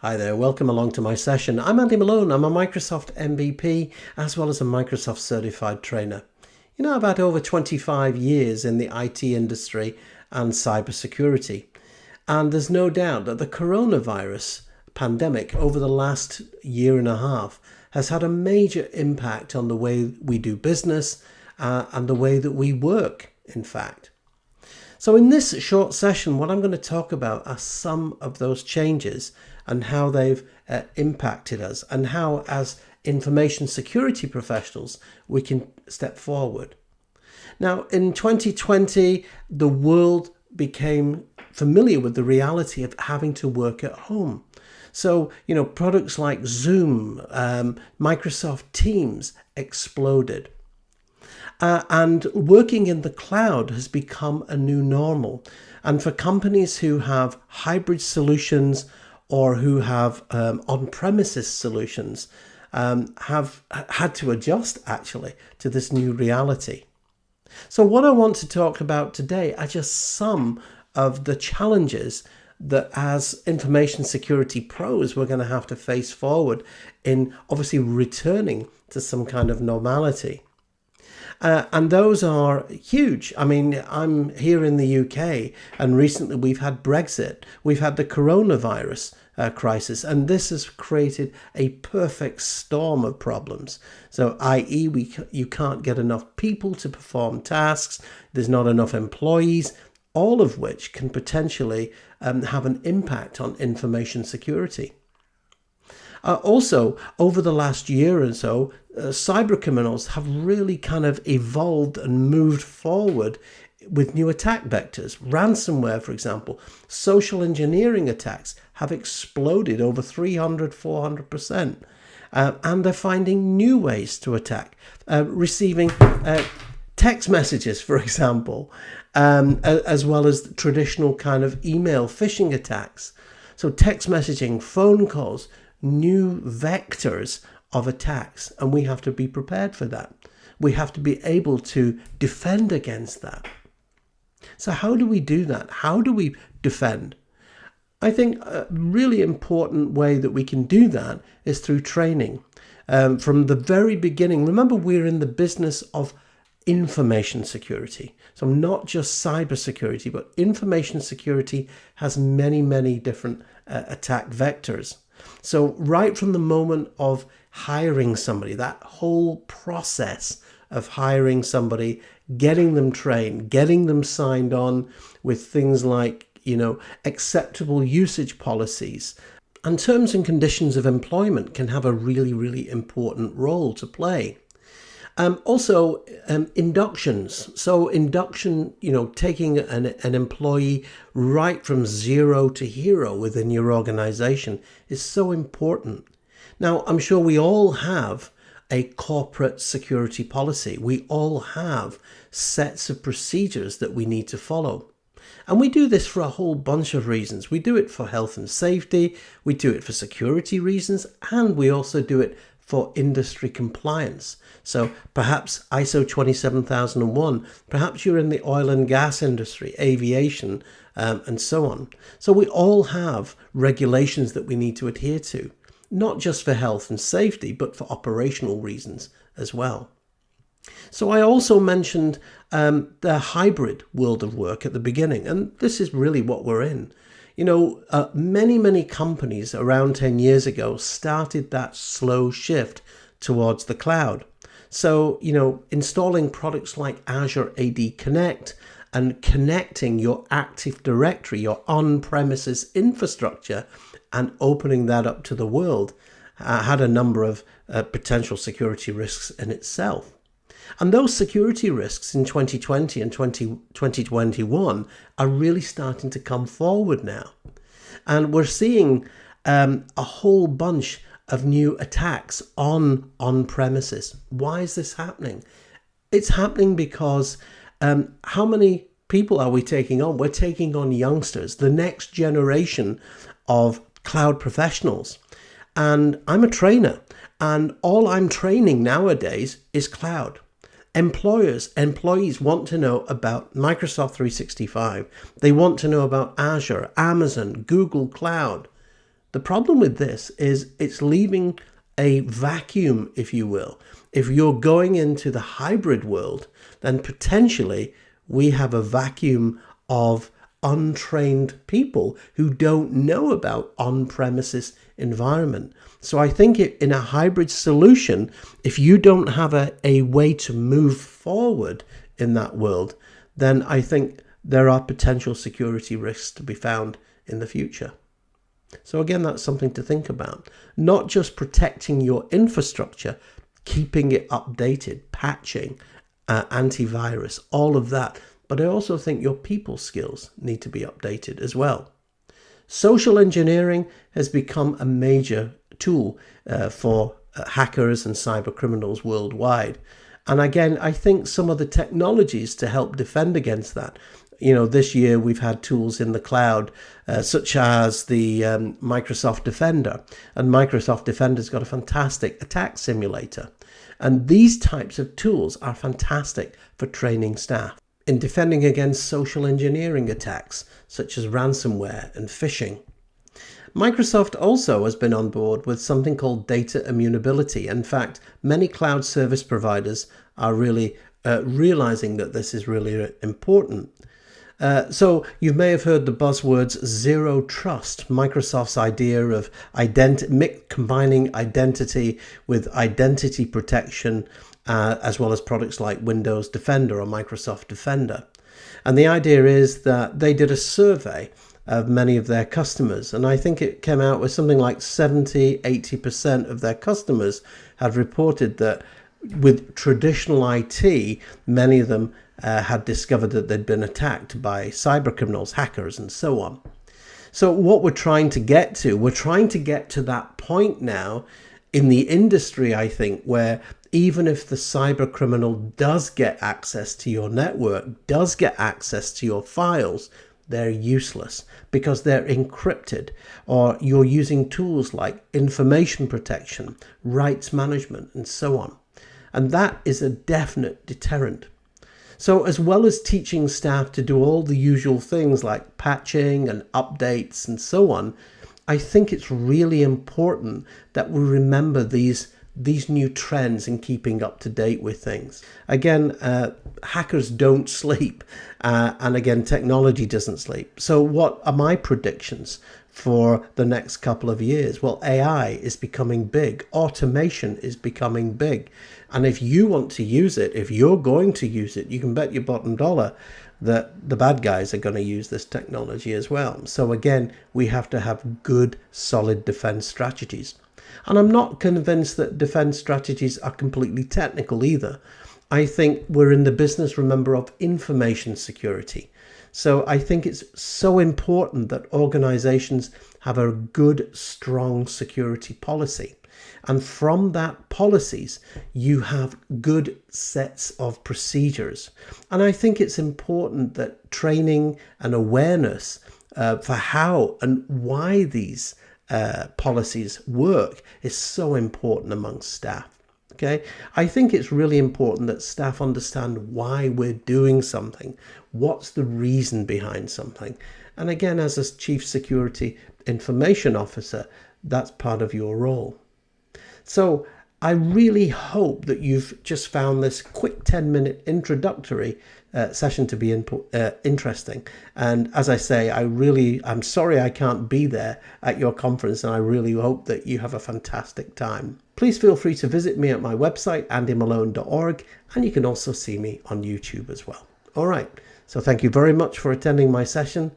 Hi there, welcome along to my session. I'm Andy Malone. I'm a Microsoft MVP as well as a Microsoft certified trainer. I've had over 25 years in the IT industry and cybersecurity. And there's no doubt that the coronavirus pandemic over the last year and a half has had a major impact on the way we do business and the way that we work, in fact. So in this short session, what I'm going to talk about are some of those changes and how they've impacted us and how, as information security professionals, we can step forward. Now, in 2020, the world became familiar with the reality of having to work at home. So, products like Zoom, Microsoft Teams exploded. And working in the cloud has become a new normal. And for companies who have hybrid solutions or who have on-premises solutions, have had to adjust actually to this new reality. So what I want to talk about today are just some of the challenges that as information security pros we're going to have to face forward in obviously returning to some kind of normality. And those are huge. I mean, I'm here in the UK and recently we've had Brexit, we've had the coronavirus crisis, and this has created a perfect storm of problems. So, i.e., you can't get enough people to perform tasks, there's not enough employees, all of which can potentially have an impact on information security. Also, over the last year or so, cyber criminals have really kind of evolved and moved forward with new attack vectors. Ransomware, for example, social engineering attacks have exploded over 300-400%. And they're finding new ways to attack, receiving text messages, for example, as well as traditional kind of email phishing attacks. So text messaging, phone calls, new vectors of attacks, and we have to be prepared for that. We have to be able to defend against that. So how do we do that? How do we defend? I think a really important way that we can do that is through training. From the very beginning, remember, we're in the business of information security. So not just cyber security, but information security has many, many different attack vectors. So right from the moment of hiring somebody, that whole process of hiring somebody, getting them trained, getting them signed on with things like, acceptable usage policies, and terms and conditions of employment can have a really, really important role to play. Also, inductions. So induction, taking an employee right from zero to hero within your organization is so important. Now, I'm sure we all have a corporate security policy. We all have sets of procedures that we need to follow. And we do this for a whole bunch of reasons. We do it for health and safety, we do it for security reasons, and we also do it for industry compliance. So perhaps ISO 27001, perhaps you're in the oil and gas industry, aviation, and so on. So we all have regulations that we need to adhere to, not just for health and safety, but for operational reasons as well. So I also mentioned the hybrid world of work at the beginning, and this is really what we're in. Many companies around 10 years ago started that slow shift towards the cloud. So, installing products like Azure AD Connect and connecting your Active Directory, your on-premises infrastructure, and opening that up to the world had a number of potential security risks in itself. And those security risks in 2020 and 2021 are really starting to come forward now. And we're seeing a whole bunch of new attacks on premises. Why is this happening? It's happening because how many people are we taking on? We're taking on youngsters, the next generation of cloud professionals. And I'm a trainer, and all I'm training nowadays is cloud. Employees want to know about Microsoft 365. They want to know about Azure, Amazon, Google Cloud. The problem with this is it's leaving a vacuum, if you will. If you're going into the hybrid world, then potentially we have a vacuum of untrained people who don't know about on-premises environment. So I think in a hybrid solution, if you don't have a way to move forward in that world, then I think there are potential security risks to be found in the future. So again, that's something to think about. Not just protecting your infrastructure, keeping it updated, patching, antivirus, all of that. But I also think your people skills need to be updated as well. Social engineering has become a major tool for hackers and cyber criminals worldwide. And again, I think some of the technologies to help defend against that, this year we've had tools in the cloud such as the Microsoft Defender. And Microsoft Defender's got a fantastic attack simulator. And these types of tools are fantastic for training staff in defending against social engineering attacks such as ransomware and phishing. Microsoft also has been on board with something called data immunability. In fact, many cloud service providers are really realizing that this is really important. So you may have heard the buzzwords zero trust, Microsoft's idea of combining identity with identity protection, as well as products like Windows Defender or Microsoft Defender. And the idea is that they did a survey of many of their customers, and I think it came out with something like 70-80% of their customers had reported that with traditional IT, many of them had discovered that they'd been attacked by cyber criminals, hackers, and so on. So what we're trying to get to that point now in the industry, I think, where even if the cyber criminal does get access to your network, does get access to your files, they're useless because they're encrypted, or you're using tools like information protection, rights management, and so on. And that is a definite deterrent. So as well as teaching staff to do all the usual things like patching and updates and so on, I think it's really important that we remember these new trends and keeping up to date with things. Again, hackers don't sleep, and again, technology doesn't sleep. So what are my predictions for the next couple of years? Well, AI is becoming big. Automation is becoming big. And if you want to use it, if you're going to use it, you can bet your bottom dollar that the bad guys are going to use this technology as well. So again, we have to have good, solid defense strategies. And I'm not convinced that defense strategies are completely technical either. I think we're in the business, remember, of information security. So I think it's so important that organizations have a good, strong security policy. And from that policies, you have good sets of procedures. And I think it's important that training and awareness for how and why these policies work is so important amongst staff. Okay, I think it's really important that staff understand why we're doing something. What's the reason behind something? And again, as a Chief Security Information Officer, that's part of your role. So I really hope that you've just found this quick 10-minute introductory session to be interesting. And as I say, I'm sorry I can't be there at your conference, and I really hope that you have a fantastic time. Please feel free to visit me at my website, andymalone.org, and you can also see me on YouTube as well. All right, so thank you very much for attending my session,